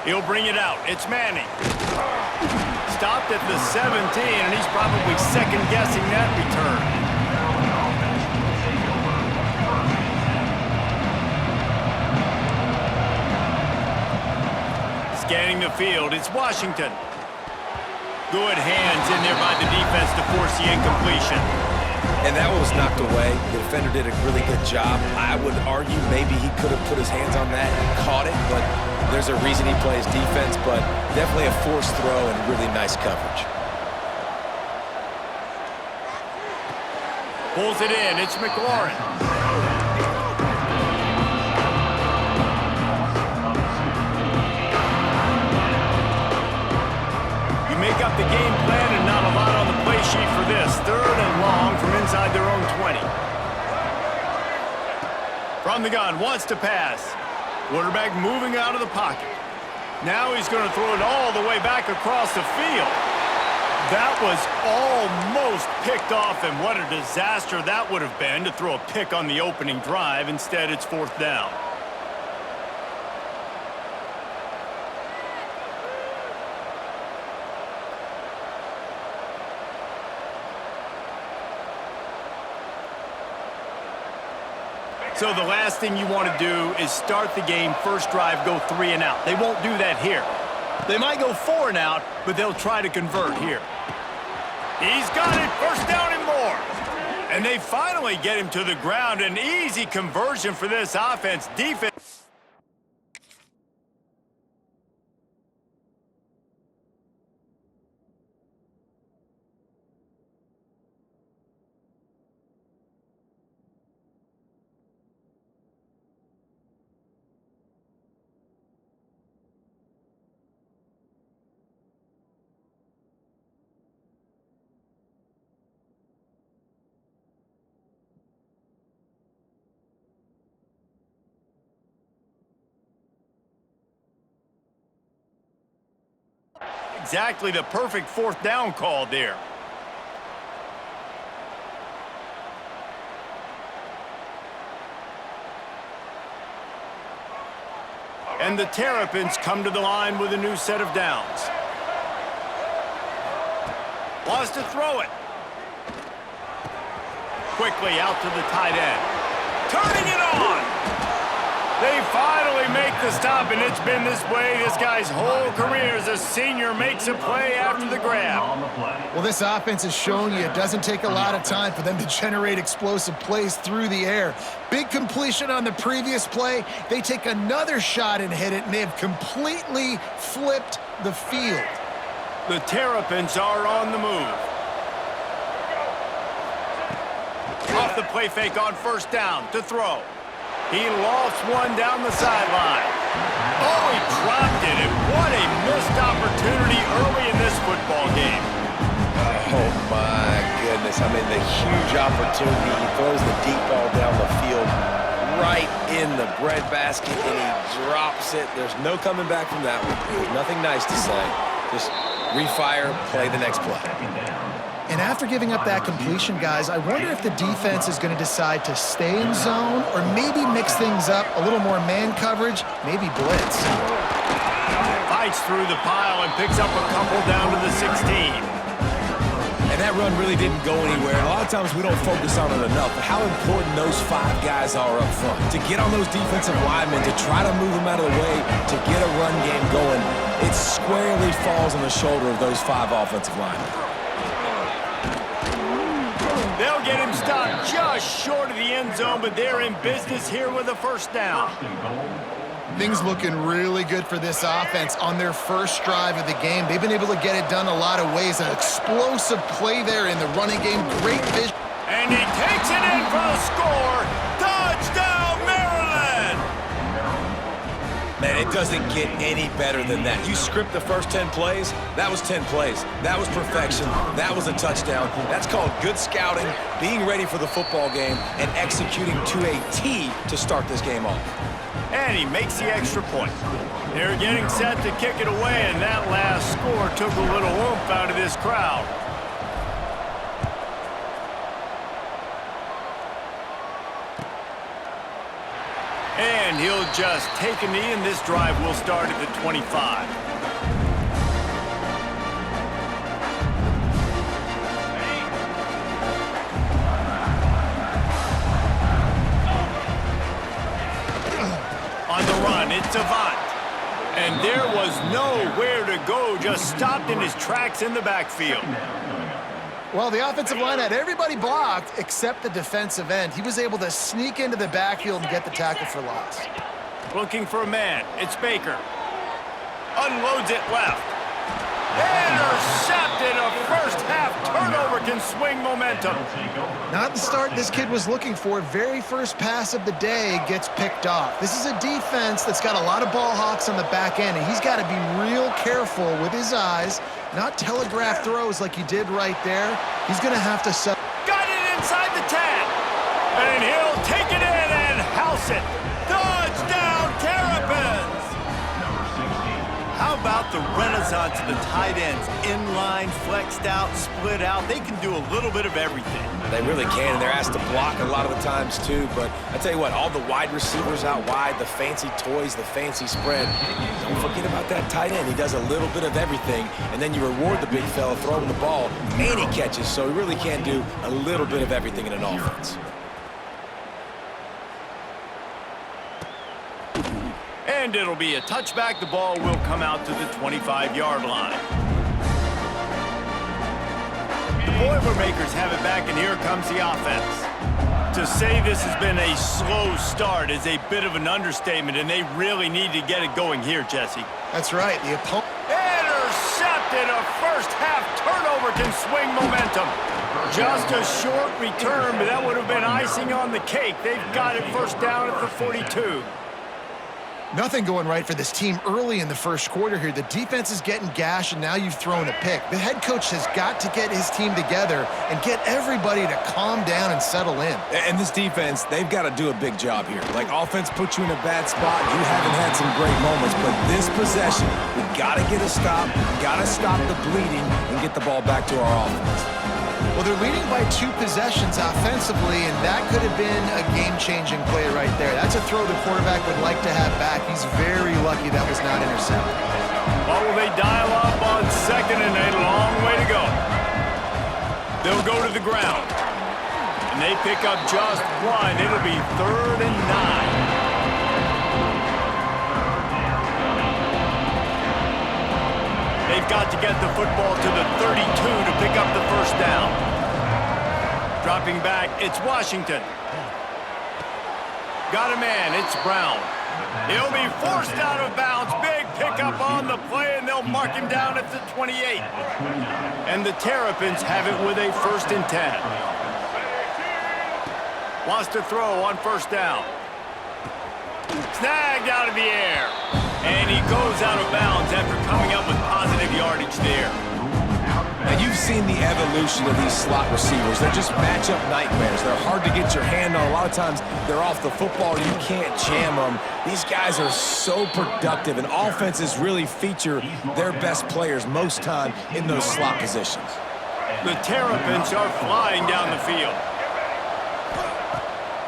He'll bring it out. It's Manning. Stopped at the 17, and he's probably second-guessing that return. Scanning the field, it's Washington. Good hands in there by the defense to force the incompletion. And that one was knocked away. The defender did a really good job. I would argue maybe he could have put his hands on that and caught it, but there's a reason he plays defense, but definitely a forced throw and really nice coverage. Pulls it in. It's McLaurin. You make up the game plan and not a lot on the play sheet for this. 3rd and long from inside their own 20. From the gun, wants to pass. Quarterback moving out of the pocket. Now he's going to throw it all the way back across the field. That was almost picked off, and what a disaster that would have been to throw a pick on the opening drive. Instead, it's 4th down. So the last thing you want to do is start the game, first drive, go 3 and out. They won't do that here. They might go 4 and out, but they'll try to convert here. He's got it, 1st down and more. And they finally get him to the ground. An easy conversion for this offense. Defense. Exactly the perfect 4th down call there. And the Terrapins come to the line with a new set of downs. Wants to throw it. Quickly out to the tight end. Turning it on! They finally make the stop, and it's been this way this guy's whole career as a senior makes a play after the grab. Well, this offense has shown you it doesn't take a lot of time for them to generate explosive plays through the air. Big completion on the previous play. They take another shot and hit it, and they have completely flipped the field. The Terrapins are on the move. Off the play fake on 1st down to throw. He lofts one down the sideline. Oh, he dropped it, and what a missed opportunity early in this football game. Oh, my goodness. I mean, the huge opportunity. He throws the deep ball down the field right in the breadbasket, and he drops it. There's no coming back from that one. There's nothing nice to say. Just refire, play the next play. And after giving up that completion, guys, I wonder if the defense is going to decide to stay in zone or maybe mix things up, a little more man coverage, maybe blitz. Fights through the pile and picks up a couple down to the 16. And that run really didn't go anywhere. A lot of times we don't focus on it enough, but how important those 5 guys are up front. To get on those defensive linemen, to try to move them out of the way, to get a run game going, it squarely falls on the shoulder of those 5 offensive linemen. They'll get him stopped just short of the end zone, but they're in business here with a 1st down. Things looking really good for this offense on their first drive of the game. They've been able to get it done a lot of ways. An explosive play there in the running game. Great vision. And he takes it in for the score. Touchdown, Maryland! Man, it doesn't get any better than that. You script the first 10 plays, that was 10 plays. That was perfection. That was a touchdown. That's called good scouting, being ready for the football game, and executing to a T to start this game off. And he makes the extra point. They're getting set to kick it away, and that last score took a little oomph out of this crowd. And he'll just take a knee, and this drive will start at the 25. On the run, it's Avant. And there was nowhere to go, just stopped in his tracks in the backfield. Well, the offensive line had everybody blocked except the defensive end. He was able to sneak into the backfield and get the tackle for loss. Looking for a man. It's Baker. Unloads it left. Intercepted. A first-half turnover can swing momentum. Not the start this kid was looking for. Very first pass of the day gets picked off. This is a defense that's got a lot of ball hawks on the back end, and he's got to be real careful with his eyes, not telegraph throws like he did right there. He's going to have to set. Got it inside the 10. And he'll take it in and house it. Touchdown, Terrapins! How about the renaissance of the tight ends? Inline, flexed out, split out. They can do a little bit of everything. They really can, and they're asked to block a lot of the times, too. But I tell you what, all the wide receivers out wide, the fancy toys, the fancy spread, don't forget about that tight end. He does a little bit of everything, and then you reward the big fella throwing the ball, and he catches, so he really can do a little bit of everything in an offense. And it'll be a touchback. The ball will come out to the 25-yard line. The Boilermakers have it back, and here comes the offense. To say this has been a slow start is a bit of an understatement, and they really need to get it going here, Jesse. That's right. The opponent. Intercepted. A first-half turnover can swing momentum. Just a short return, but that would have been icing on the cake. They've got it first down at the 42. Nothing going right for this team early in the first quarter here. The defense is getting gashed, and now you've thrown a pick. The head coach has got to get his team together and get everybody to calm down and settle in. And this defense, they've got to do a big job here. Like, offense puts you in a bad spot. You haven't had some great moments, but this possession, we've got to get a stop, got to stop the bleeding, and get the ball back to our offense. Well, they're leading by 2 possessions offensively, and that could have been a game-changing play right there. That's a throw the quarterback would like to have back. He's very lucky that was not intercepted. Well, will they dial up on second and a long way to go? They'll go to the ground. And they pick up just 1. It'll be 3rd and 9. They've got to get the football to the 32 to pick up the first down. Dropping back, it's Washington. Got a man, it's Brown. He'll be forced out of bounds. Big pickup on the play, and they'll mark him down at the 28. And the Terrapins have it with a 1st and 10. Wants to throw on first down. Snagged out of the air. And he goes out of bounds after coming up with positive yardage there. And you've seen the evolution of these slot receivers. They're just matchup nightmares. They're hard to get your hand on. A lot of times they're off the football. You can't jam them. These guys are so productive, and offenses really feature their best players most time in those slot positions. The Terrapins are flying down the field.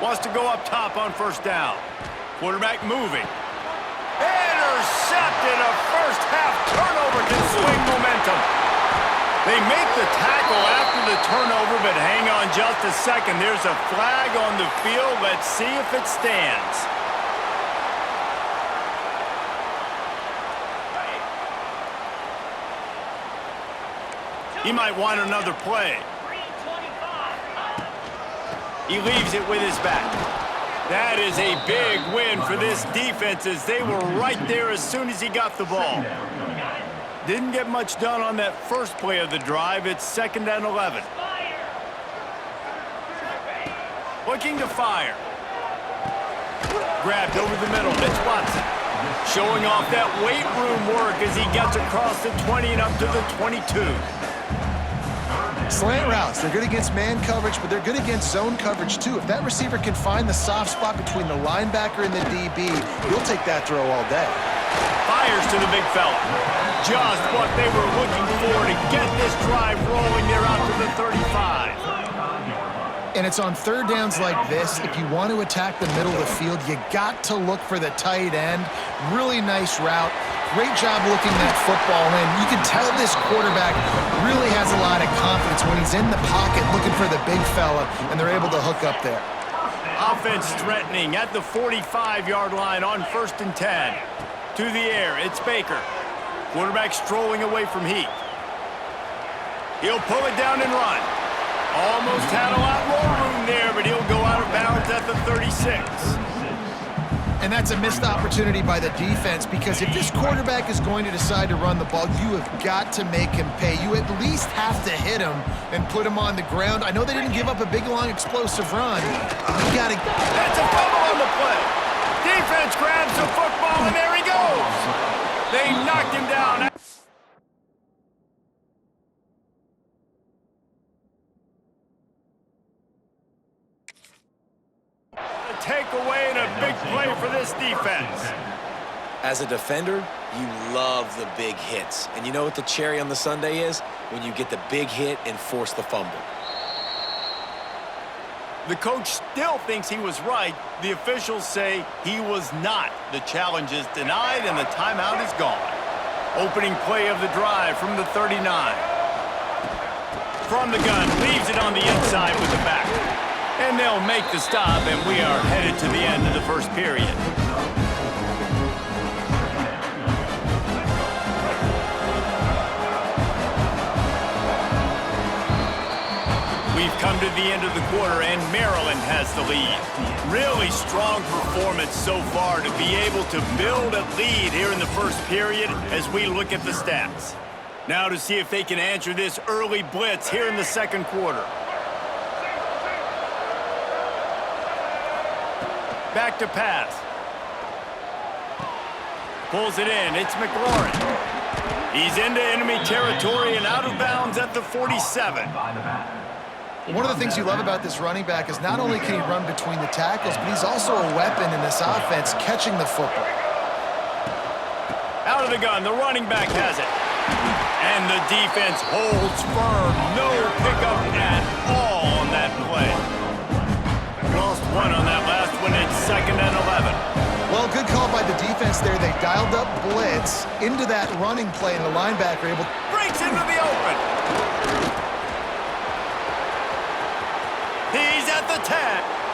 Wants to go up top on first down. Quarterback moving. Intercepted. A first-half turnover can swing momentum. They make the tackle after the turnover, but hang on just a second. There's a flag on the field. Let's see if it stands. He might want another play. He leaves it with his back. That is a big win for this defense, as they were right there as soon as he got the ball. Didn't get much done on that first play of the drive. It's 2nd and 11. Looking to fire. Grabbed over the middle. It's Watson. Showing off that weight room work as he gets across the 20 and up to the 22. Slant routes, they're good against man coverage, but they're good against zone coverage too. If that receiver can find the soft spot between the linebacker and the DB, he'll take that throw all day. Fires to the big fella. Just what they were looking for to get this drive rolling. They're out to the 35. And it's on third downs like this. If you want to attack the middle of the field, you got to look for the tight end. Really nice route. Great job looking that football in. You can tell this quarterback really has a lot of confidence when he's in the pocket looking for the big fella, and they're able to hook up there. Offense threatening at the 45-yard line on 1st and 10. To the air, it's Baker. Quarterback strolling away from Heath. He'll pull it down and run. Almost had a lot more room there, but he'll go out of bounds at the 36. And that's a missed opportunity by the defense, because if this quarterback is going to decide to run the ball, you have got to make him pay. You at least have to hit him and put him on the ground. I know they didn't give up a big, long, explosive run. You got to... That's a fumble on the play. Defense grabs the football, and there he goes. They knocked him down. Takeaway and a big play for this defense. As a defender, you love the big hits. And you know what the cherry on the sundae is? When you get the big hit and force the fumble. The coach still thinks he was right. The officials say he was not. The challenge is denied and the timeout is gone. Opening play of the drive from the 39. From the gun, leaves it on the inside with the back. And they'll make the stop, and we are headed to the end of the first period. We've come to the end of the quarter, and Maryland has the lead. Really strong performance so far to be able to build a lead here in the first period as we look at the stats. Now to see if they can answer this early blitz here in the second quarter. Back to pass. Pulls it in. It's McLaurin. He's into enemy territory and out of bounds at the 47. One of the things you love about this running back is not only can he run between the tackles, but he's also a weapon in this offense catching the football. Out of the gun. The running back has it. And the defense holds firm. No pickup at all on that play. Lost one on that last one. It's 2nd and 11. Well, good call by the defense there. They dialed up blitz into that running play, and the linebacker able... Breaks into the open. He's at the 10.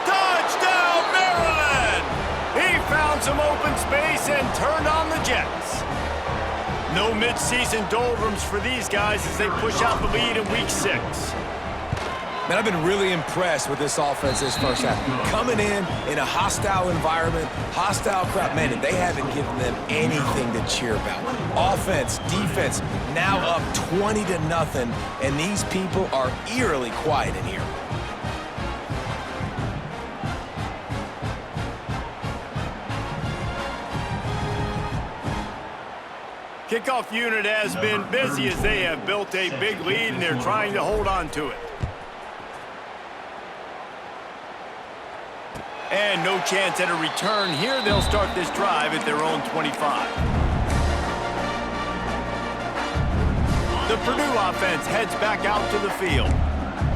Touchdown, Maryland! He found some open space and turned on the Jets. No mid-season doldrums for these guys as they push out the lead in Week 6. Man, I've been really impressed with this offense this first half. Coming in a hostile environment, hostile crowd, man, and they haven't given them anything to cheer about. Offense, defense, now up 20-0, and these people are eerily quiet in here. Kickoff unit has been busy as they have built a big lead, and they're trying to hold on to it. And no chance at a return here. They'll start this drive at their own 25. The Purdue offense heads back out to the field.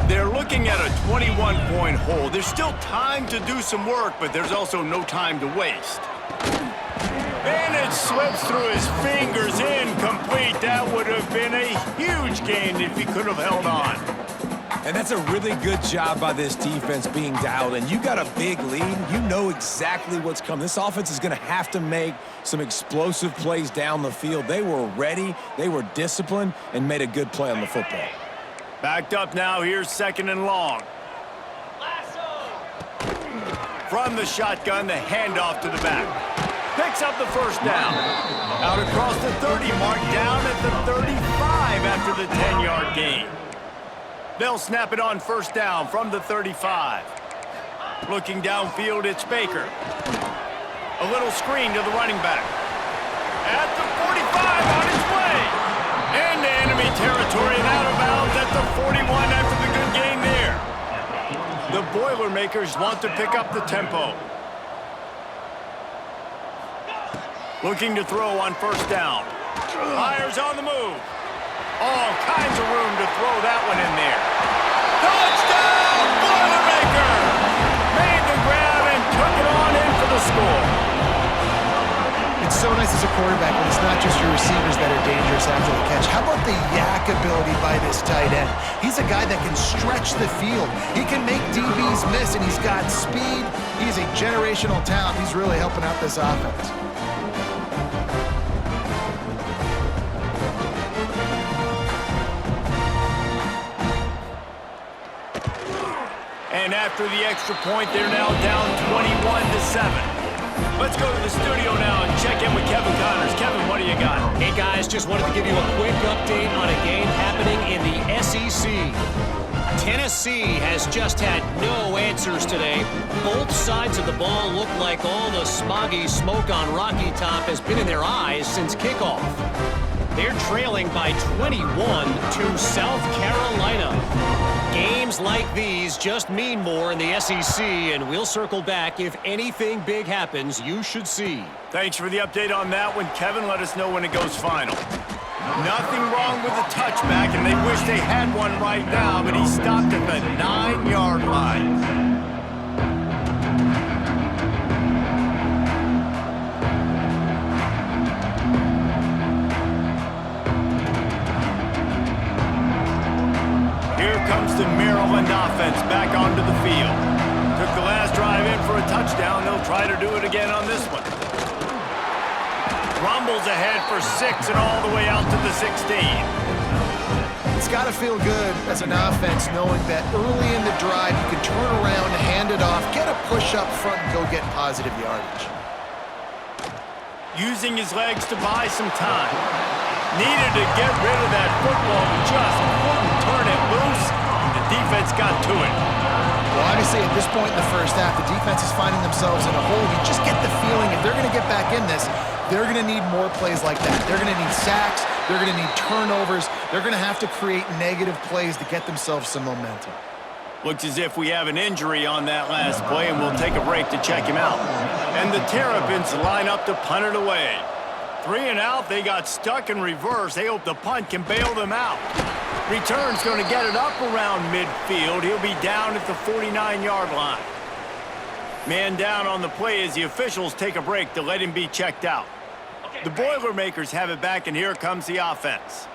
They're looking at a 21-point hole. There's still time to do some work, but there's also no time to waste. And it slips through his fingers, incomplete. That would have been a huge gain if he could have held on. And that's a really good job by this defense being dialed in. You got a big lead. You know exactly what's coming. This offense is going to have to make some explosive plays down the field. They were ready, they were disciplined, and made a good play on the football. Backed up now. Here's 2nd and long. From the shotgun, the handoff to the back. Picks up the first down. Out across the 30 mark, down at the 35 after the 10-yard gain. They'll snap it on first down from the 35. Looking downfield, it's Baker. A little screen to the running back. At the 45 on his way. Into enemy territory and out of bounds at the 41 after the good gain there. The Boilermakers want to pick up the tempo. Looking to throw on first down. Hires on the move. All kinds of room to throw that one in there. Touchdown, Boilermakers! Baker made the grab and took it on in for the score. It's so nice as a quarterback when it's not just your receivers that are dangerous after the catch. How about the yak ability by this tight end? He's a guy that can stretch the field. He can make DBs miss, and he's got speed. He's a generational talent. He's really helping out this offense. And after the extra point, they're now down 21-7. Let's go to the studio now and check in with Kevin Connors. Kevin, what do you got? Hey, guys, just wanted to give you a quick update on a game happening in the SEC. Tennessee has just had no answers today. Both sides of the ball look like all the smoggy smoke on Rocky Top has been in their eyes since kickoff. They're trailing by 21 to South Carolina. Games like these just mean more in the SEC, and we'll circle back if anything big happens you should see. Thanks for the update on that one, Kevin. Let us know when it goes final. Nothing wrong with the touchback, and they wish they had one right now, but he stopped at the 9-yard line. Comes the Maryland offense back onto the field. Took the last drive in for a touchdown. They'll try to do it again on this one. Rumbles ahead for 6 and all the way out to the 16. It's got to feel good as an offense knowing that early in the drive you can turn around, hand it off, get a push up front, and go get positive yardage. Using his legs to buy some time. Needed to get rid of that football, but just couldn't turn it loose. The defense got to it. Well, obviously, at this point in the first half, the defense is finding themselves in a hole. You just get the feeling if they're going to get back in this, they're going to need more plays like that. They're going to need sacks. They're going to need turnovers. They're going to have to create negative plays to get themselves some momentum. Looks as if we have an injury on that last play, and we'll take a break to check him out. And the Terrapins line up to punt it away. 3 and out, they got stuck in reverse. They hope the punt can bail them out. Return's going to get it up around midfield. He'll be down at the 49-yard line. Man down on the play as the officials take a break to let him be checked out. The Boilermakers have it back, and here comes the offense.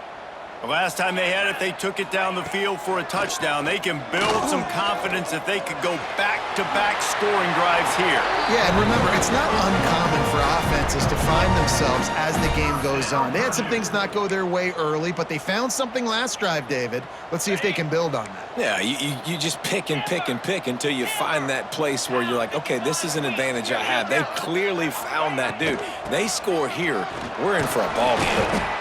The last time they had it, they took it down the field for a touchdown. They can build some confidence that they could go back-to-back scoring drives here. Yeah, and remember, it's not uncommon for offenses to find themselves as the game goes on. They had some things not go their way early, but they found something last drive, David. Let's see if they can build on that. Yeah, you just pick and pick and pick until you find that place where you're like, okay, this is an advantage I have. They clearly found that dude. They score here. We're in for a ball game.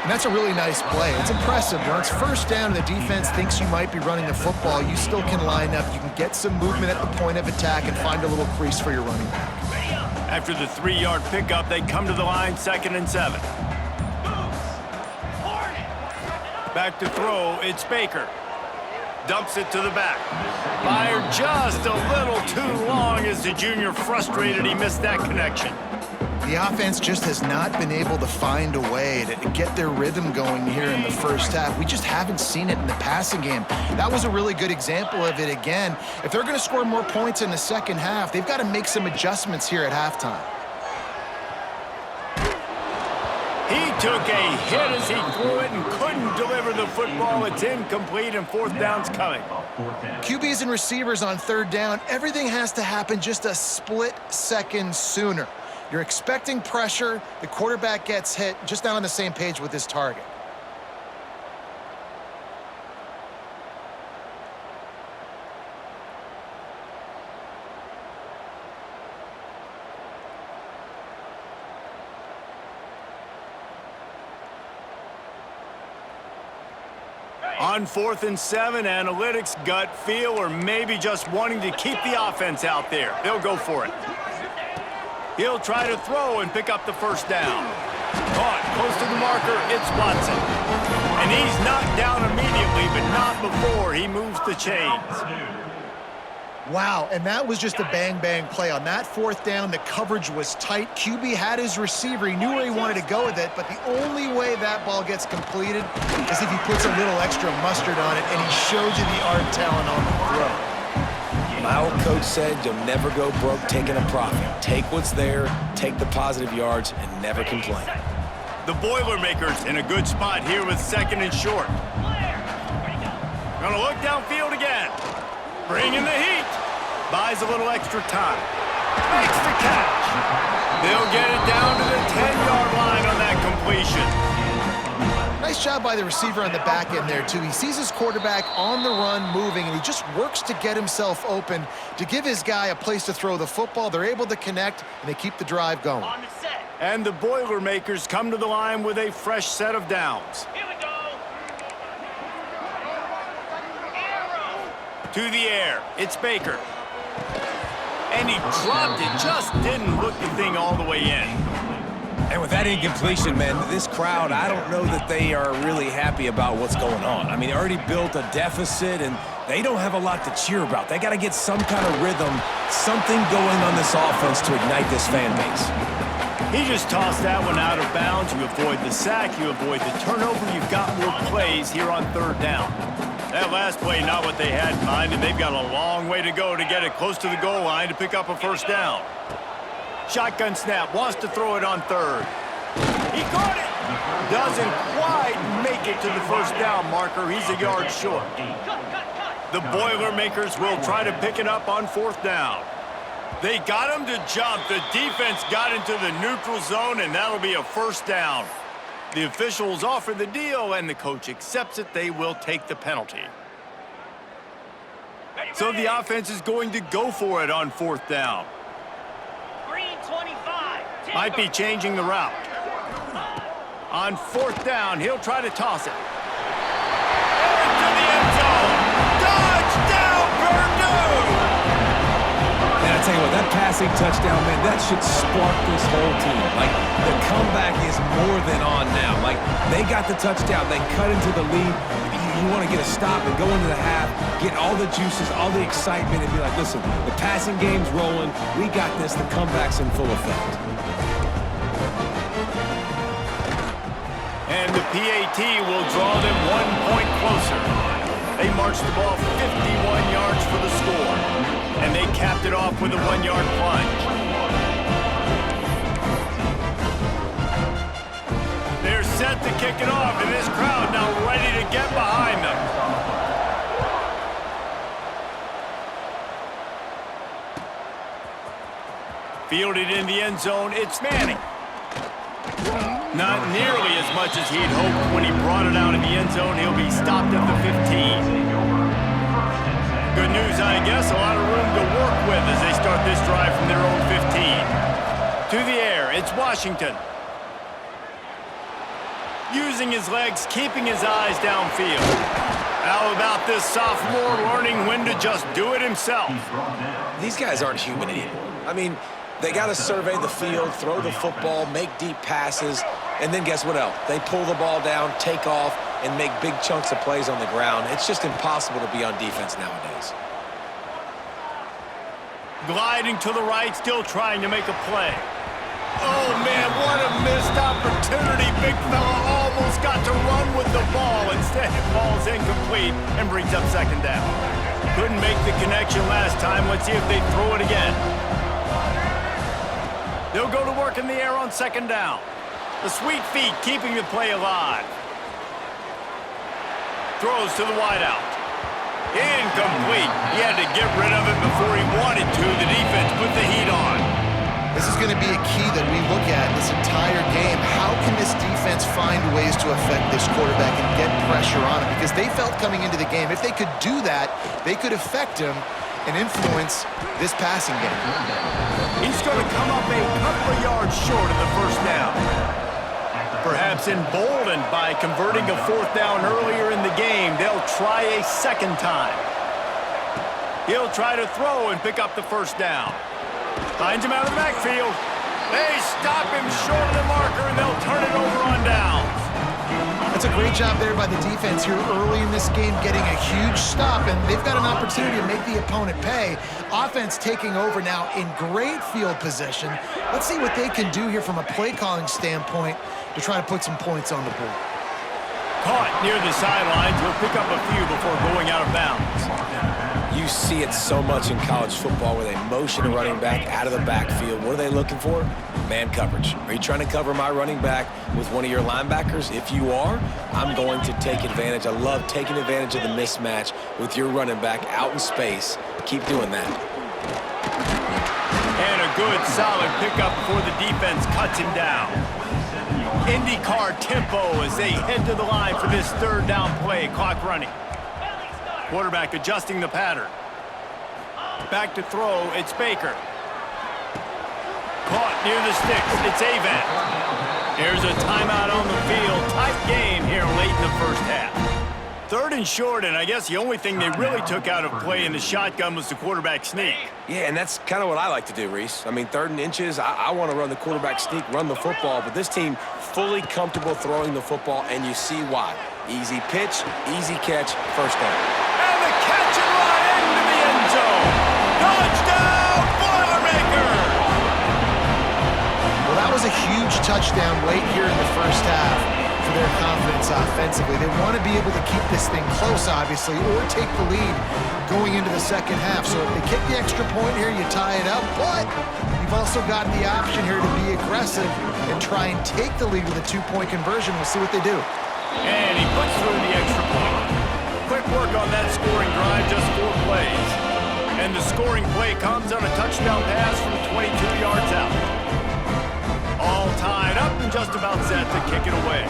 And that's a really nice play. It's impressive. When it's first down and the defense thinks you might be running the football, you still can line up. You can get some movement at the point of attack and find a little crease for your running back. After the 3-yard pickup, they come to the line, 2nd and 7. Back to throw, it's Baker. Dumps it to the back. Fired just a little too long as the junior frustrated he missed that connection. The offense just has not been able to find a way to get their rhythm going here in the first half. We just haven't seen it in the passing game. That was a really good example of it again. If they're going to score more points in the second half, they've got to make some adjustments here at halftime. He took a hit as he threw it and couldn't deliver the football. It's incomplete and 4th down's coming. QBs and receivers on 3rd down, everything has to happen just a split second sooner. You're expecting pressure, the quarterback gets hit, just not on the same page with his target. On 4th and 7, analytics, gut feel, or maybe just wanting to keep the offense out there. They'll go for it. He'll try to throw and pick up the first down. Caught close to the marker, it's Watson. And he's knocked down immediately, but not before he moves the chains. Wow, and that was just a bang-bang play. On that 4th down, the coverage was tight. QB had his receiver. He knew where he wanted to go with it, but the only way that ball gets completed is if he puts a little extra mustard on it, and he showed you the art talent on the throw. My old coach said you'll never go broke taking a profit. Take what's there, take the positive yards, and never complain. The Boilermakers in a good spot here with 2nd and short. Gonna look downfield again. Bringing the heat. Buys a little extra time. Makes the catch. They'll get it down to the 10-yard line on that completion. Nice job by the receiver on the back end there, too. He sees his quarterback on the run moving, and he just works to get himself open to give his guy a place to throw the football. They're able to connect, and they keep the drive going. And the Boilermakers come to the line with a fresh set of downs. Here we go. To the air, it's Baker. And he dropped it, just didn't look the thing all the way in. And with that incompletion, man, this crowd, I don't know that they are really happy about what's going on. I mean, they already built a deficit, and they don't have a lot to cheer about. They got to get some kind of rhythm, something going on this offense to ignite this fan base. He just tossed that one out of bounds. You avoid the sack, you avoid the turnover. You've got more plays here on 3rd down. That last play, not what they had in mind, and they've got a long way to go to get it close to the goal line to pick up a 1st down. Shotgun snap, wants to throw it on 3rd. He caught it! Doesn't quite make it to the 1st down marker. He's a yard short. The Boilermakers will try to pick it up on 4th down. They got him to jump. The defense got into the neutral zone, and that'll be a 1st down. The officials offer the deal, and the coach accepts it. They will take the penalty. So the offense is going to go for it on 4th down. Green 25. Might be changing the route. On 4th down, he'll try to toss it. Into the end zone. Touchdown, Purdue! And I tell you what, that passing touchdown, man, that should spark this whole team. Like, the comeback is more than on now. Like, they got the touchdown. They cut into the lead. You want to get a stop and go into the half, get all the juices, all the excitement, and be like, listen, the passing game's rolling. We got this. The comeback's in full effect. And the PAT will draw them 1 point closer. They marched the ball 51 yards for the score, and they capped it off with a 1-yard plunge. They're set to kick it off, and this crowd now ready to get behind them. Fielded in the end zone, it's Manning. Not nearly as much as he'd hoped when he brought it out in the end zone. He'll be stopped at the 15. Good news, I guess. A lot of room to work with as they start this drive from their own 15. To the air, it's Washington. Using his legs, keeping his eyes downfield. How about this sophomore learning when to just do it himself? These guys aren't human anymore. I mean, they got to survey the field, throw the football, make deep passes, and then guess what else? They pull the ball down, take off, and make big chunks of plays on the ground. It's just impossible to be on defense nowadays. Gliding to the right, still trying to make a play. Oh, man, what a missed opportunity. Big fella almost got to run with the ball. Instead, it falls incomplete and brings up 2nd down. Couldn't make the connection last time. Let's see if they throw it again. They'll go to work in the air on 2nd down. The sweet feet keeping the play alive. Throws to the wideout. Incomplete. He had to get rid of it before he wanted to. The defense put the heat on. This is going to be a key that we look at this entire game. How can this defense find ways to affect this quarterback and get pressure on him? Because they felt coming into the game, if they could do that, they could affect him and influence this passing game. He's going to come up a couple of yards short of the 1st down. Perhaps emboldened by converting a 4th down earlier in the game, they'll try a 2nd time. He'll try to throw and pick up the 1st down. Finds him out of the backfield. They stop him short of the marker, and they'll turn it over on downs. That's a great job there by the defense here early in this game, getting a huge stop, and they've got an opportunity to make the opponent pay. Offense taking over now in great field position. Let's see what they can do here from a play-calling standpoint to try to put some points on the board. Caught near the sidelines. He'll pick up a few before going out of bounds. You see it so much in college football where they motion a running back out of the backfield. What are they looking for? Man coverage. Are you trying to cover my running back with one of your linebackers? If you are, I'm going to take advantage. I love taking advantage of the mismatch with your running back out in space. Keep doing that. And a good, solid pickup before the defense cuts him down. IndyCar tempo as they head to the line for this third down play. Clock running. Quarterback adjusting the pattern. Back to throw. It's Baker. Caught near the sticks. It's Avant. Here's a timeout on the field. Tight game here late in the first half. Third and short, and I guess the only thing they really took out of play in the shotgun was the quarterback sneak. Yeah, and that's kind of what I like to do, Reese. I mean, 3rd and inches, I want to run the quarterback sneak, run the football, but this team fully comfortable throwing the football, and you see why. Easy pitch, easy catch, first down. And the catch and run into the end zone. Touchdown, Boilermakers! Well, that was a huge touchdown late here in the first half for their confidence offensively. They want to be able to keep this thing close, obviously, or take the lead going into the second half. So if they kick the extra point here, you tie it up, but you've also got the option here to be aggressive and try and take the lead with a 2-point conversion. We'll see what they do. And he puts through the extra point. Quick work on that scoring drive, just 4 plays. And the scoring play comes on a touchdown pass from 22 yards out. All tied up and just about set to kick it away.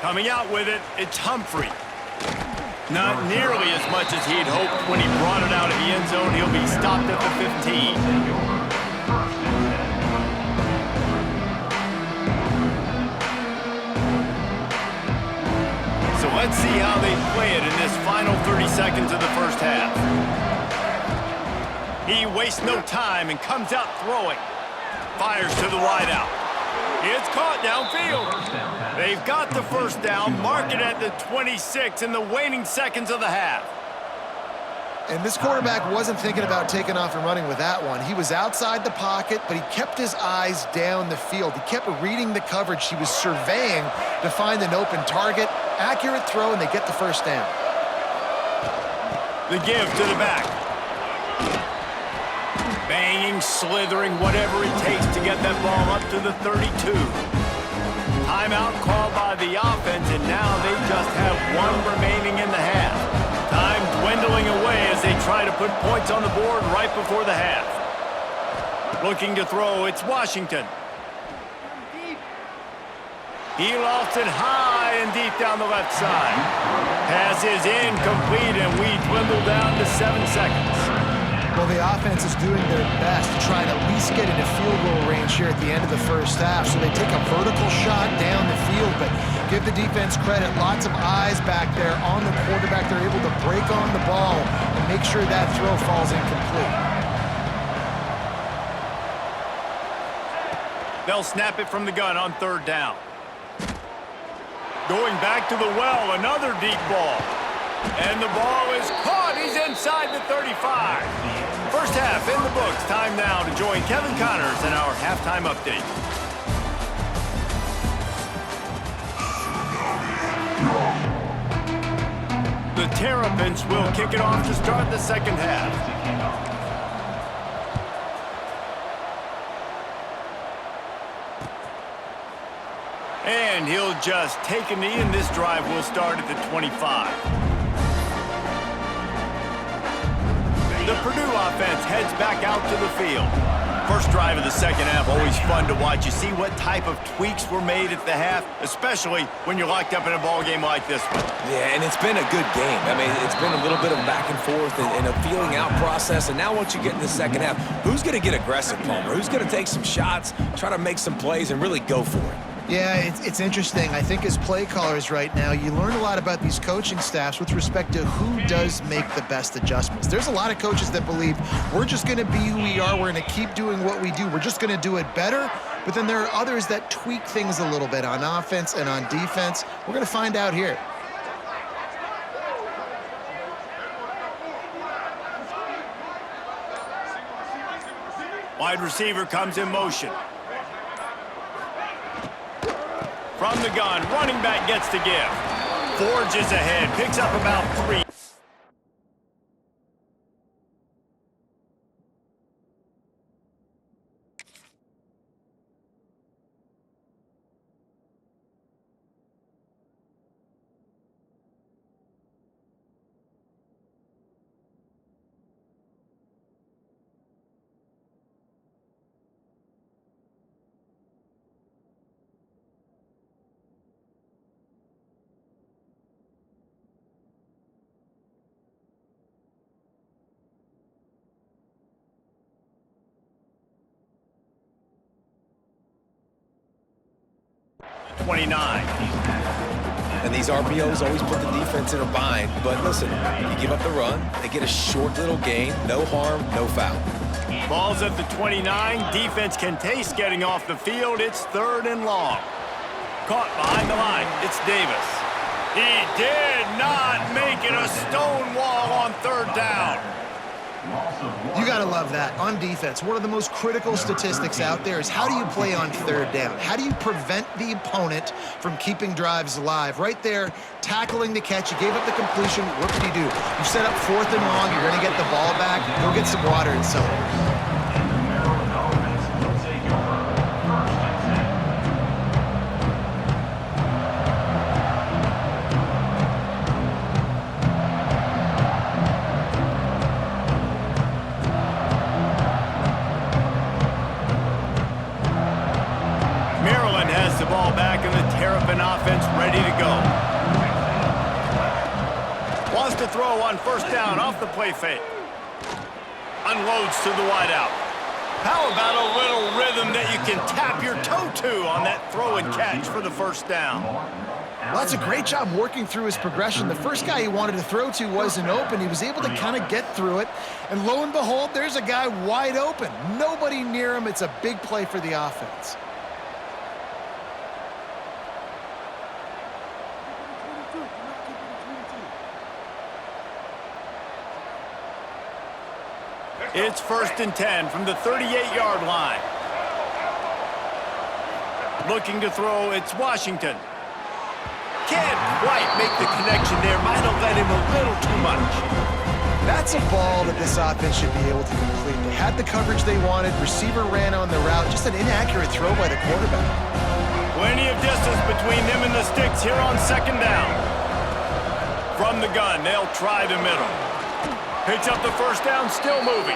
Coming out with it, it's Humphrey. Not nearly as much as he'd hoped when he brought it out of the end zone. He'll be stopped at the 15. So let's see how they play it in this final 30 seconds of the first half. He wastes no time and comes out throwing. Fires to the wideout. It's caught downfield. They've got the first down, mark it at the 26 in the waning seconds of the half. And this quarterback wasn't thinking about taking off and running with that one. He was outside the pocket, but he kept his eyes down the field. He kept reading the coverage. He was surveying to find an open target. Accurate throw, and they get the first down. The give to the back. Banging, slithering, whatever it takes to get that ball up to the 32. Timeout called by the offense, and now they just have 1 remaining in the half. Time dwindling away as they try to put points on the board right before the half. Looking to throw, it's Washington. He lofts it high and deep down the left side. Pass is incomplete, and we dwindle down to 7 seconds. Well, the offense is doing their best to try and at least get into field goal range here at the end of the first half. So they take a vertical shot down the field, but give the defense credit. Lots of eyes back there on the quarterback. They're able to break on the ball and make sure that throw falls incomplete. They'll snap it from the gun on 3rd down. Going back to the well, another deep ball. And the ball is caught. He's inside the 35. First half in the books. Time now to join Kevin Connors in our halftime update. The Terrapins will kick it off to start the second half. And he'll just take a knee, and this drive will start at the 25. The Purdue offense heads back out to the field. First drive of the second half, always fun to watch. You see what type of tweaks were made at the half, especially when you're locked up in a ball game like this one. Yeah, and it's been a good game. I mean, it's been a little bit of back and forth and a feeling out process. And now once you get in the second half, who's going to get aggressive, Palmer? Who's going to take some shots, try to make some plays, and really go for it? Yeah, it's interesting. I think as play callers right now, you learn a lot about these coaching staffs with respect to who does make the best adjustments. There's a lot of coaches that believe we're just going to be who we are. We're going to keep doing what we do. We're just going to do it better. But then there are others that tweak things a little bit on offense and on defense. We're going to find out here. Wide receiver comes in motion. From the gun, running back gets to give. Forges ahead, picks up about 3. And these RPOs always put the defense in a bind. But listen, you give up the run, they get a short little gain, no harm, no foul. Ball's at the 29. Defense can taste getting off the field. It's 3rd and long. Caught behind the line. It's Davis. He did not make it a stone wall on 3rd down. You got to love that. On defense, one of the most critical statistics out there is how do you play on 3rd down? How do you prevent the opponent from keeping drives alive? Right there, tackling the catch. You gave up the completion. What did you do? You set up 4th and long. You're going to get the ball back. Go get some water and celebrate. Offense ready to go. Wants to throw on 1st down off the play fake. Unloads to the wideout. How about a little rhythm that you can tap your toe to on that throw and catch for the 1st down? Well, that's a great job working through his progression. The first guy he wanted to throw to wasn't open. He was able to kind of get through it. And lo and behold, there's a guy wide open. Nobody near him. It's a big play for the offense. It's 1st and 10 from the 38-yard line. Looking to throw, it's Washington. Can't quite make the connection there. Might have let him a little too much. That's a ball that this offense should be able to complete. They had the coverage they wanted. Receiver ran on the route. Just an inaccurate throw by the quarterback. Plenty of distance between them and the sticks here on 2nd down. From the gun, they'll try the middle. Picks up the 1st down, still moving.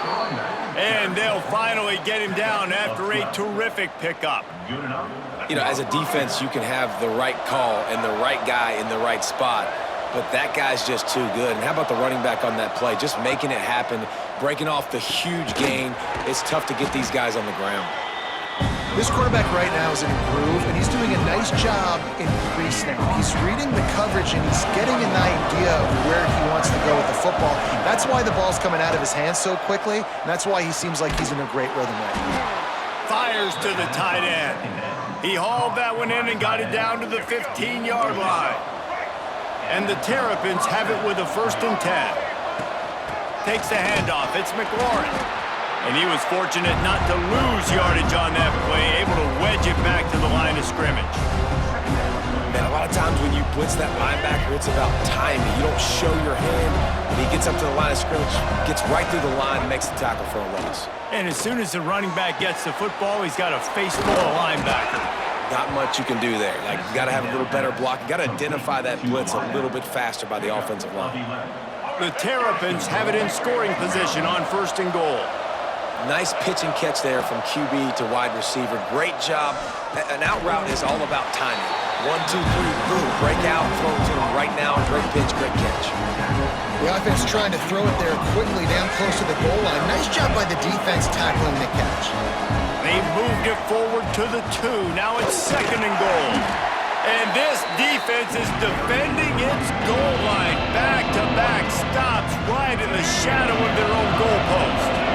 And they'll finally get him down after a terrific pickup. You know, as a defense, you can have the right call and the right guy in the right spot, but that guy's just too good. And how about the running back on that play? Just making it happen, breaking off the huge gain. It's tough to get these guys on the ground. This quarterback right now is in a groove, and he's doing a nice job in pre-snap. He's reading the coverage, and he's getting an idea of where he wants to go with the football. That's why the ball's coming out of his hands so quickly, and that's why he seems like he's in a great rhythm right now. Fires to the tight end. He hauled that one in and got it down to the 15-yard line. And the Terrapins have it with a 1st and 10. Takes the handoff. It's McLaurin. And he was fortunate not to lose yardage on that play, able to wedge it back to the line of scrimmage. Man, a lot of times when you blitz that linebacker, it's about timing. You don't show your hand, and he gets up to the line of scrimmage, gets right through the line, makes the tackle for a loss. And as soon as the running back gets the football, he's got a face full of linebacker. Not much you can do there. Like, you got to have a little better block. You got to identify that blitz a little bit faster by the offensive line. The Terrapins have it in scoring position on 1st and goal. Nice pitch and catch there from QB to wide receiver. Great job. An out route is all about timing. 1, 2, 3, boom, break out, throw it to him right now. Great pitch, great catch. The offense trying to throw it there quickly down close to the goal line. Nice job by the defense tackling the catch. They moved it forward to the 2. Now it's 2nd and goal. And this defense is defending its goal line. Back-to-back stops right in the shadow of their own goalpost.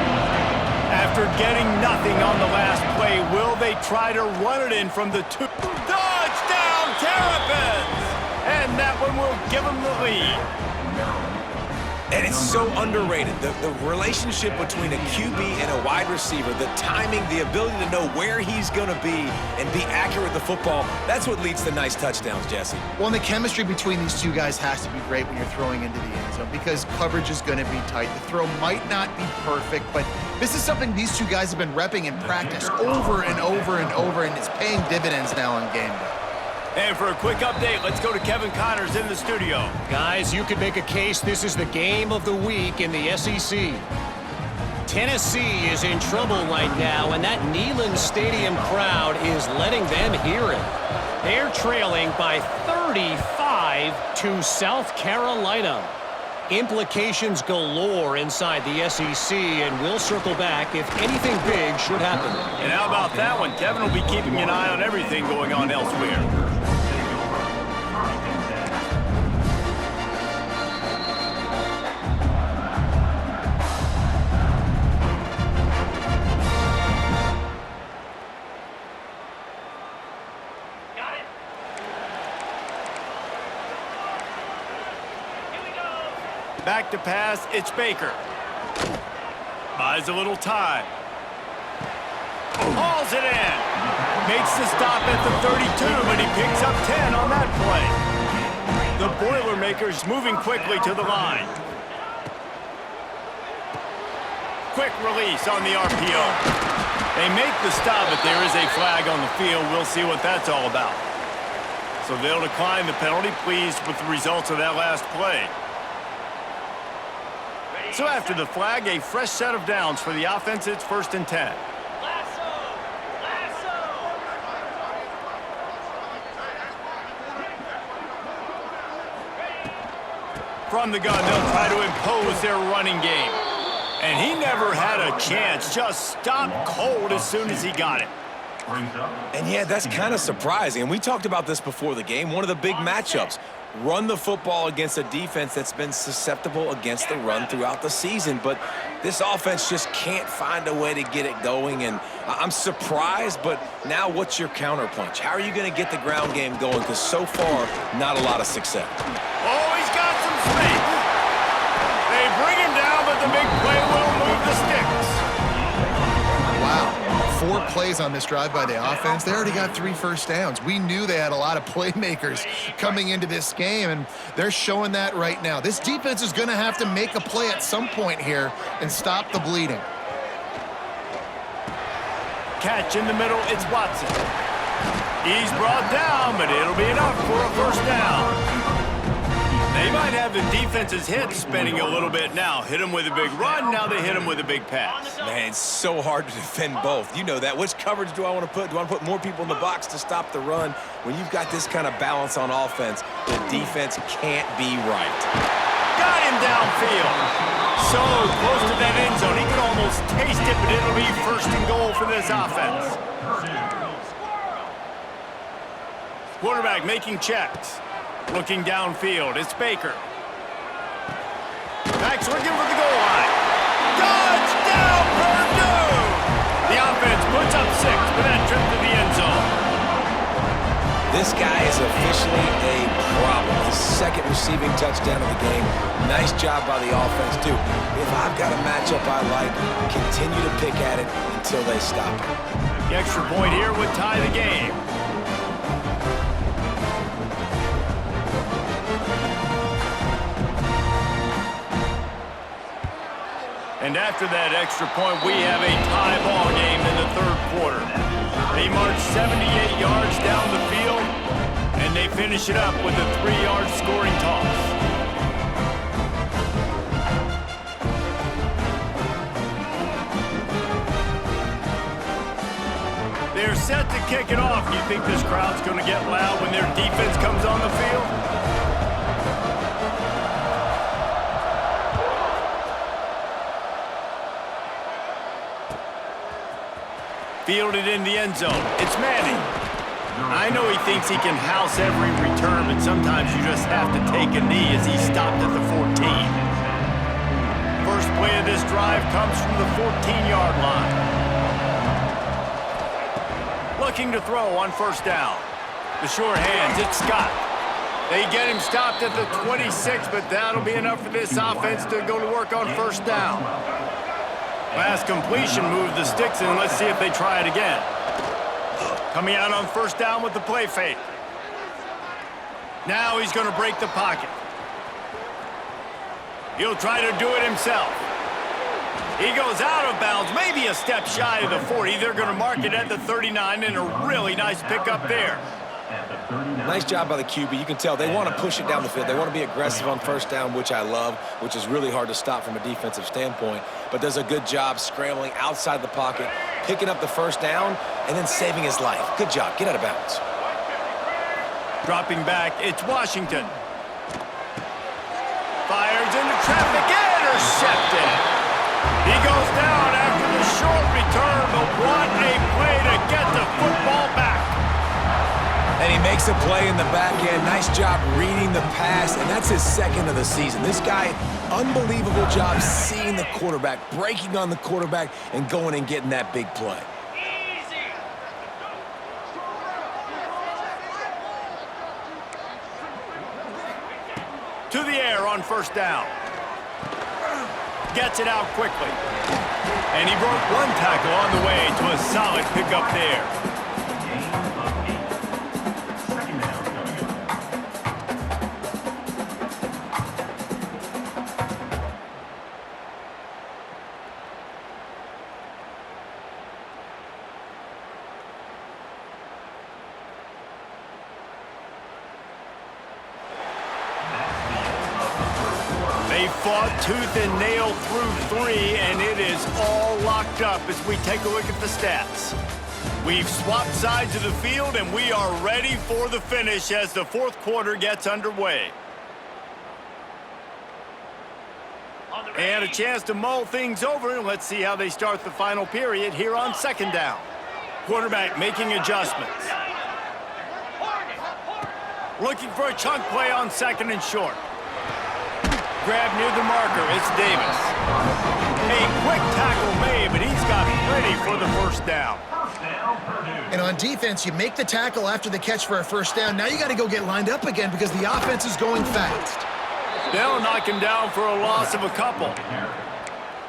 After getting nothing on the last play, will they try to run it in from the 2? Touchdown, Terrapins! And that one will give them the lead. And it's so underrated. The relationship between a QB and a wide receiver, the timing, the ability to know where he's going to be and be accurate with the football, that's what leads to nice touchdowns, Jesse. Well, and the chemistry between these two guys has to be great when you're throwing into the end zone because coverage is going to be tight. The throw might not be perfect, but this is something these two guys have been repping in practice over and over and over, and it's paying dividends now on game day. And for a quick update, let's go to Kevin Connors in the studio. Guys, you could make a case this is the game of the week in the SEC. Tennessee is in trouble right now, and that Neyland Stadium crowd is letting them hear it. They're trailing by 35 to South Carolina. Implications galore inside the SEC, and we'll circle back if anything big should happen. And how about that one? Kevin will be keeping an eye on everything going on elsewhere. Back to pass, it's Baker. Buys a little time. Hauls it in. Makes the stop at the 32, but he picks up 10 on that play. The Boilermakers moving quickly to the line. Quick release on the RPO. They make the stop, but there is a flag on the field. We'll see what that's all about. So they'll decline the penalty, pleased with the results of that last play. So after the flag, a fresh set of downs for the offense. It's 1st and 10. From the gun, they'll try to impose their running game. And he never had a chance. Just stopped cold as soon as he got it. And yeah, that's kind of surprising. And we talked about this before the game. One of the big matchups. Run the football against a defense that's been susceptible against the run throughout the season. But this offense just can't find a way to get it going. And I'm surprised, but now what's your counterpunch? How are you going to get the ground game going? Because so far, not a lot of success. Oh, he's got some space. They bring him down, but the big play will move the sticks. Wow. 4 plays on this drive by the offense. They already got 3 first downs. We knew they had a lot of playmakers coming into this game, and they're showing that right now. This defense is going to have to make a play at some point here and stop the bleeding. Catch in the middle, it's Watson. He's brought down, but it'll be enough for a first down. They might have the defense's head spinning a little bit now. Hit him with a big run, now they hit him with a big pass. Man, it's so hard to defend both. You know that. Which coverage do I want to put? Do I want to put more people in the box to stop the run? When you've got this kind of balance on offense, the defense can't be right. Got him downfield. So close to that end zone. He could almost taste it, but it'll be 1st and goal for this offense. Quarterback making checks. Looking downfield, it's Baker. Back's looking for the goal line. Touchdown, Purdue! The offense puts up 6 for that trip to the end zone. This guy is officially a problem. His 2nd receiving touchdown of the game. Nice job by the offense, too. If I've got a matchup I like, continue to pick at it until they stop it. The extra point here would tie the game. And after that extra point, we have a tie ball game in the 3rd quarter. They march 78 yards down the field, and they finish it up with a 3-yard scoring toss. They're set to kick it off. Do you think this crowd's going to get loud when their defense comes on the field? Fielded in the end zone. It's Manning. I know he thinks he can house every return, but sometimes you just have to take a knee as he stopped at the 14. First play of this drive comes from the 14-yard line. Looking to throw on 1st down. The sure hands, it's Scott. They get him stopped at the 26, but that'll be enough for this offense to go to work on first down. Last completion moved the sticks in. Let's see if they try it again. Coming out on first down with the play fake. Now he's going to break the pocket. He'll try to do it himself. He goes out of bounds, maybe a step shy of the 40. They're going to mark it at the 39, and a really nice pickup there. Nice job by the QB. You can tell they want to push it down the field. They want to be aggressive on first down, which I love, which is really hard to stop from a defensive standpoint. But does a good job scrambling outside the pocket, picking up the first down, and then saving his life. Good job. Get out of bounds. Dropping back, it's Washington. Fires into traffic, intercepted. He goes down after the short return, but what a play to get the football back. And he makes a play in the back end. Nice job reading the pass, and that's his second of the season. This guy, unbelievable job seeing the quarterback, breaking on the quarterback, and going and getting that big play. To the air on first down. Gets it out quickly. And he broke one tackle on the way to a solid pickup there. They fought tooth and nail through 3, and it is all locked up as we take a look at the stats. We've swapped sides of the field, and we are ready for the finish as the fourth quarter gets underway. And a chance to mull things over. Let's see how they start the final period here on second down. Quarterback making adjustments. Looking for a chunk play on second and short. Grab near the marker, it's Davis. A quick tackle made, but he's got ready for the first down. And on defense, you make the tackle after the catch for a first down. Now you got to go get lined up again because the offense is going fast. They'll knock him down for a loss of a couple.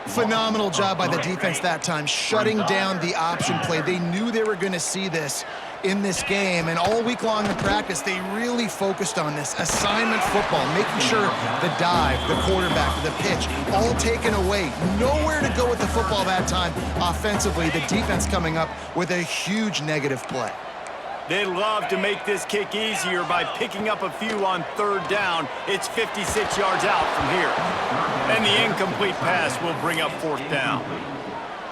Phenomenal job by the defense that time, shutting down the option play. They knew they were going to see this in this game, and all week long in practice, they really focused on this assignment football, making sure the dive, the quarterback, the pitch, all taken away. Nowhere to go with the football that time offensively. The defense coming up with a huge negative play. They'd love to make this kick easier by picking up a few on third down. It's 56 yards out from here. And the incomplete pass will bring up fourth down.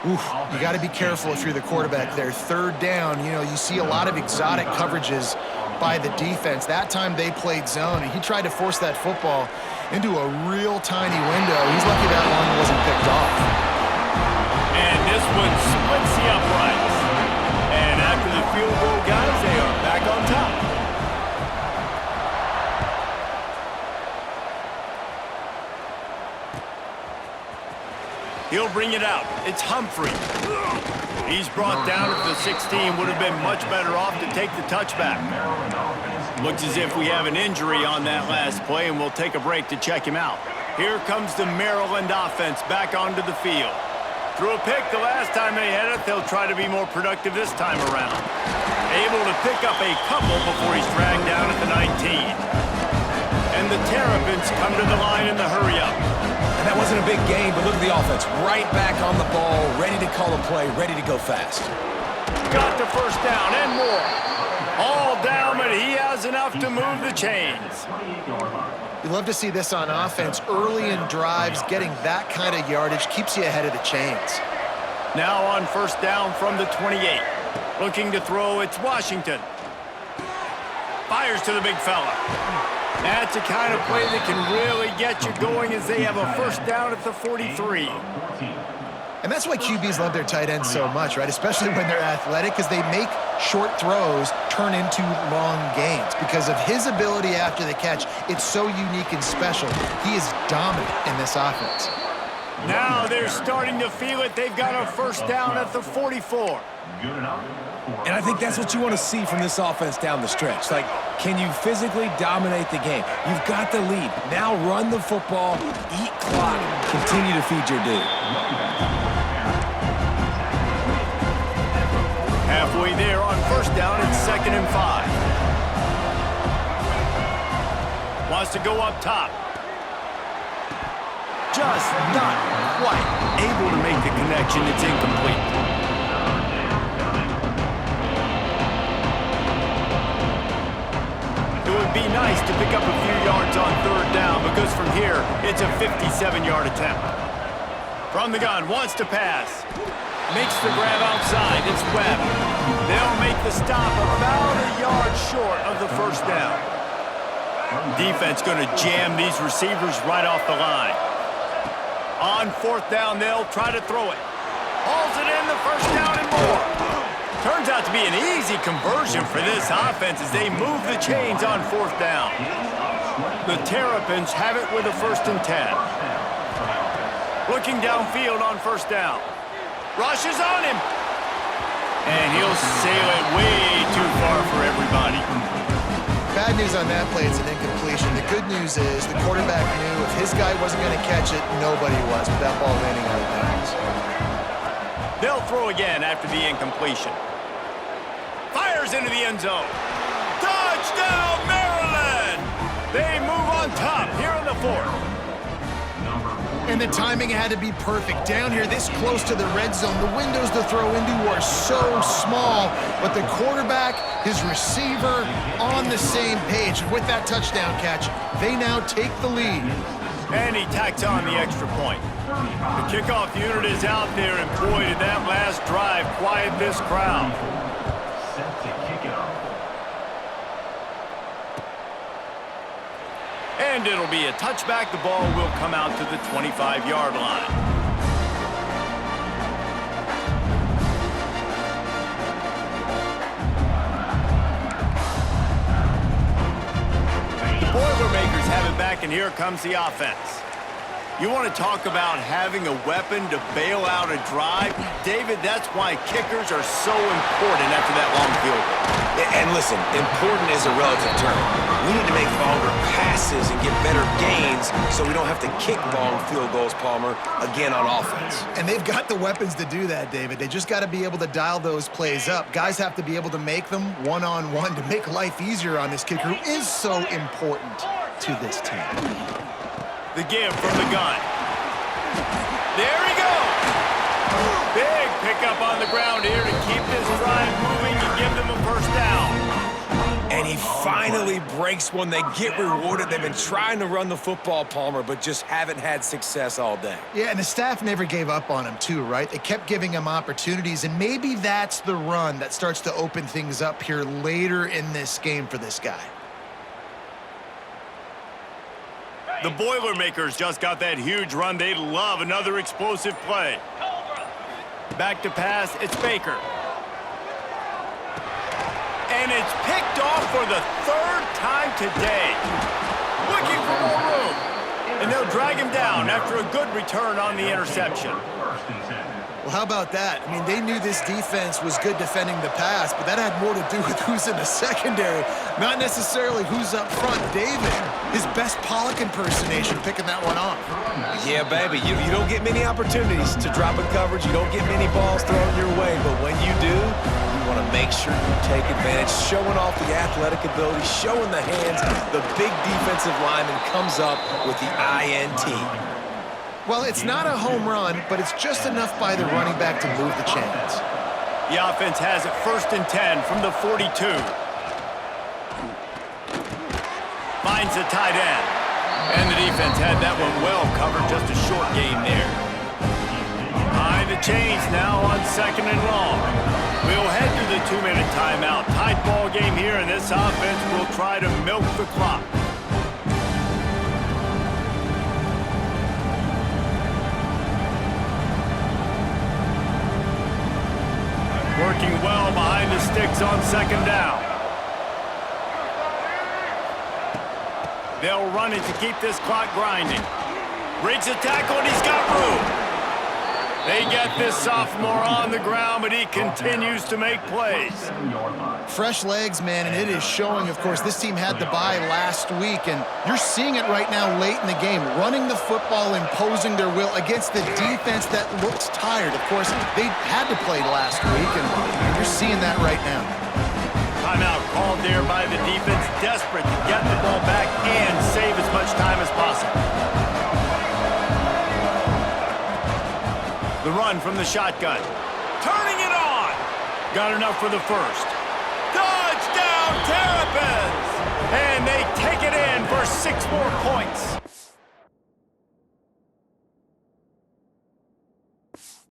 Oof, you got to be careful if you're the quarterback there. Third down, you know, you see a lot of exotic coverages by the defense. That time they played zone, and he tried to force that football into a real tiny window. He's lucky that one wasn't picked off. And this one splits the uprights. And after the field goal, guys, they are back on top. He'll bring it out. It's Humphrey. He's brought down at the 16. Would have been much better off to take the touchback. Looks as if we have an injury on that last play, and we'll take a break to check him out. Here comes the Maryland offense back onto the field. Threw a pick the last time they had it. They'll try to be more productive this time around. Able to pick up a couple before he's dragged down at the 19. And the Terrapins come to the line in the hurry-up. And that wasn't a big gain, but look at the offense. Right back on the ball, ready to call a play, ready to go fast. Got the first down and more. All down, but he has enough to move the chains. You love to see this on offense. Early in drives, getting that kind of yardage keeps you ahead of the chains. Now on first down from the 28. Looking to throw, it's Washington. Fires to the big fella. That's the kind of play that can really get you going as they have a first down at the 43. And that's why QBs love their tight ends so much, right? Especially when they're athletic, because they make short throws turn into long gains. Because of his ability after the catch, it's so unique and special. He is dominant in this offense. Now they're starting to feel it. They've got a first down at the 44. And I think that's what you want to see from this offense down the stretch. Like, can you physically dominate the game? You've got the lead. Now run the football, eat clock, continue to feed your dude. Halfway there on first down, it's 2nd and 5. Wants to go up top. Just not quite able to make the connection. It's incomplete. It would be nice to pick up a few yards on 3rd down because from here, it's a 57-yard attempt. From the gun, wants to pass. Makes the grab outside. It's Webb. They'll make the stop about a yard short of the first down. Defense going to jam these receivers right off the line. On 4th down, they'll try to throw it. Hauls it in, the first down and more. Turns out to be an easy conversion for this offense as they move the chains on 4th down. The Terrapins have it with a 1st and 10. Looking downfield on 1st down. Rushes on him. And he'll sail it way too far for everybody. Bad news on that play, it's an incompletion. The good news is the quarterback knew if his guy wasn't going to catch it, nobody was with that ball landing out of bounds. They'll throw again after the incompletion. Fires into the end zone. Touchdown, Maryland! They move on top here in the 4th. And the timing had to be perfect. Down here, this close to the red zone, the windows to throw into are so small, but the quarterback, his receiver, on the same page. And with that touchdown catch, they now take the lead. And he tacks on the extra point. The kickoff unit is out there, and boy, did that last drive quiet this crowd. And it'll be a touchback. The ball will come out to the 25-yard line. The Boilermakers have it back, and here comes the offense. You want to talk about having a weapon to bail out a drive? David, that's why kickers are so important after that long field goal. And listen, important is a relative term. We need to make longer passes and get better gains so we don't have to kick long field goals, Palmer, again on offense. And they've got the weapons to do that, David. They just got to be able to dial those plays up. Guys have to be able to make them one-on-one to make life easier on this kicker who is so important to this team. The give from the gun. There he goes. Big pickup on the ground here to keep this drive moving and give them a first down. And he finally breaks one. They get rewarded. They've been trying to run the football, Palmer, but just haven't had success all day. Yeah, and the staff never gave up on him too, right? They kept giving him opportunities, and maybe that's the run that starts to open things up here later in this game for this guy. The Boilermakers just got that huge run. They love another explosive play. Back to pass, it's Baker. And it's picked off for the 3rd time today. Looking for more room. And they'll drag him down after a good return on the interception. Well, how about that? I mean, they knew this defense was good defending the pass, but that had more to do with who's in the secondary, not necessarily who's up front. David, his best Pollock impersonation, picking that one off. Yeah, baby, you don't get many opportunities to drop in coverage. You don't get many balls thrown your way, but when you do, you want to make sure you take advantage, showing off the athletic ability, showing the hands. The big defensive lineman comes up with the INT. Well, it's not a home run, but it's just enough by the running back to move the chains. The offense has it 1st and 10 from the 42. Finds the tight end. And the defense had that one well covered, just a short game there. Behind the chains now on 2nd and long. We'll head to the 2-minute timeout. Tight ball game here, and this offense will try to milk the clock. Working well behind the sticks on 2nd down. They'll run it to keep this clock grinding. Breaks a tackle, and he's got room. They get this sophomore on the ground, but he continues to make plays. Fresh legs, man, and it is showing, of course. This team had the bye last week, and you're seeing it right now late in the game, running the football, imposing their will against the defense that looks tired. Of course, they had to play last week, and you're seeing that right now. Timeout called there by the defense, desperate to get the ball back and save as much time as possible. The run from the shotgun. Turning it on. Got enough for the first. Touchdown, Terrapins! And they take it in for 6 more points.